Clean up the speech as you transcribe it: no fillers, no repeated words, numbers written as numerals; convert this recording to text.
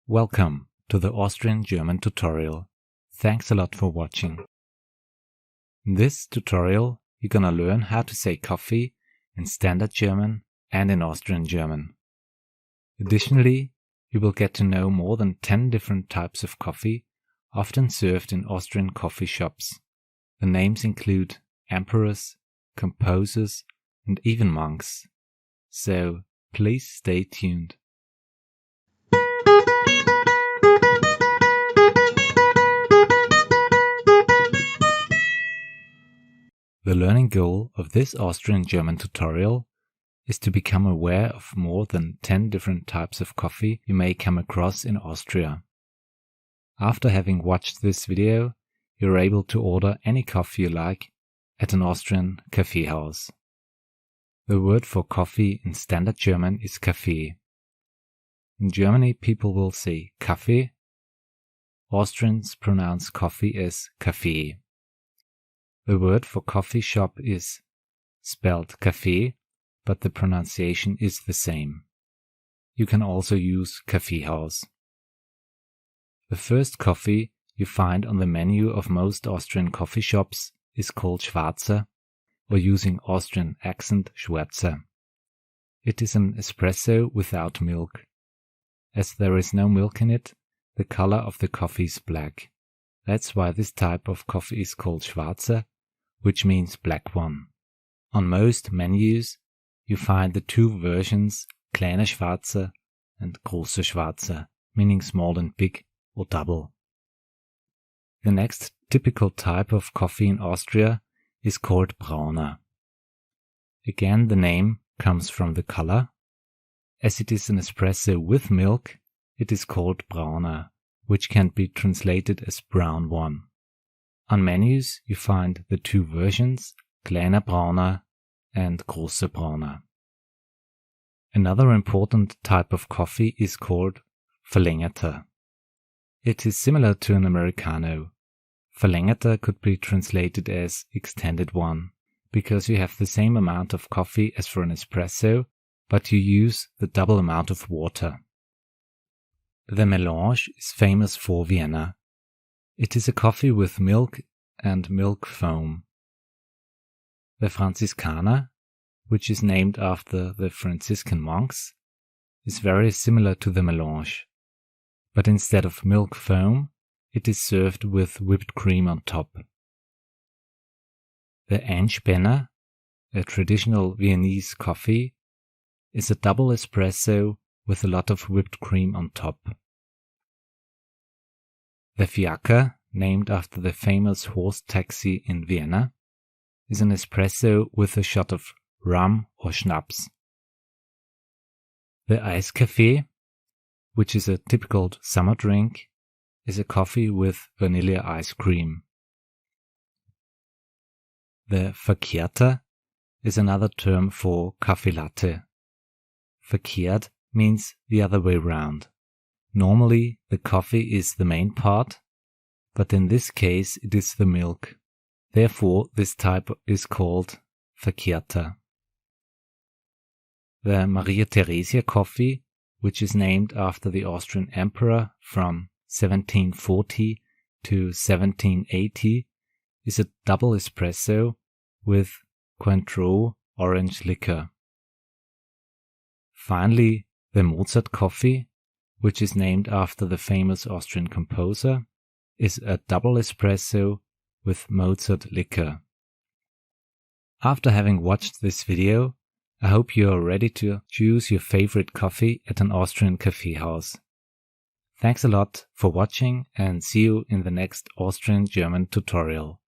Welcome to the Austrian German tutorial. Thanks a lot for watching. In this tutorial, you're gonna learn how to say coffee in Standard German and in Austrian German. Additionally, you will get to know more than 10 different types of coffee, often served in Austrian coffee shops. The names include emperors, composers, and even monks. So please stay tuned. The learning goal of this Austrian German tutorial is to become aware of more than 10 different types of coffee you may come across in Austria. After having watched this video, you're able to order any coffee you like at an Austrian Kaffeehaus. The word for coffee in Standard German is Kaffee. In Germany, people will say Kaffee. Austrians pronounce coffee as Kaffee. The word for coffee shop is spelled Kaffee, but the pronunciation is the same. You can also use Kaffeehaus. The first coffee you find on the menu of most Austrian coffee shops is called Schwarzer, or using Austrian accent Schwarzer. It is an espresso without milk. As there is no milk in it, the color of the coffee is black. That's why this type of coffee is called Schwarzer, which means black one. On most menus, you find the two versions, Kleine Schwarzer and Große Schwarzer, meaning small and big or double. The next typical type of coffee in Austria is called Brauner. Again, the name comes from the color. As it is an espresso with milk, it is called Brauner, which can be translated as brown one. On menus, you find the two versions, Kleiner Brauner and Große Brauner. Another important type of coffee is called Verlängerter. It is similar to an Americano. Verlängerter could be translated as extended one, because you have the same amount of coffee as for an espresso, but you use the double amount of water. The Mélange is famous for Vienna. It is a coffee with milk and milk foam. The Franziskaner, which is named after the Franciscan monks, is very similar to the Mélange, but instead of milk foam, it is served with whipped cream on top. The Einspänner, a traditional Viennese coffee, is a double espresso with a lot of whipped cream on top. The Fiaker, named after the famous horse taxi in Vienna, is an espresso with a shot of rum or schnapps. The Eiskaffee, which is a typical summer drink, is a coffee with vanilla ice cream. The Verkehrter is another term for Kaffee latte. Verkehrt means the other way round. Normally, the coffee is the main part, but in this case it is the milk. Therefore, this type is called Verkehrter. The Maria Theresia coffee, which is named after the Austrian emperor from 1740 to 1780, is a double espresso with Cointreau orange liquor. Finally, the Mozart Coffee, which is named after the famous Austrian composer, is a double espresso with Mozart liquor. After having watched this video, I hope you are ready to choose your favorite coffee at an Austrian Kaffeehaus. Thanks a lot for watching and see you in the next Austrian German tutorial.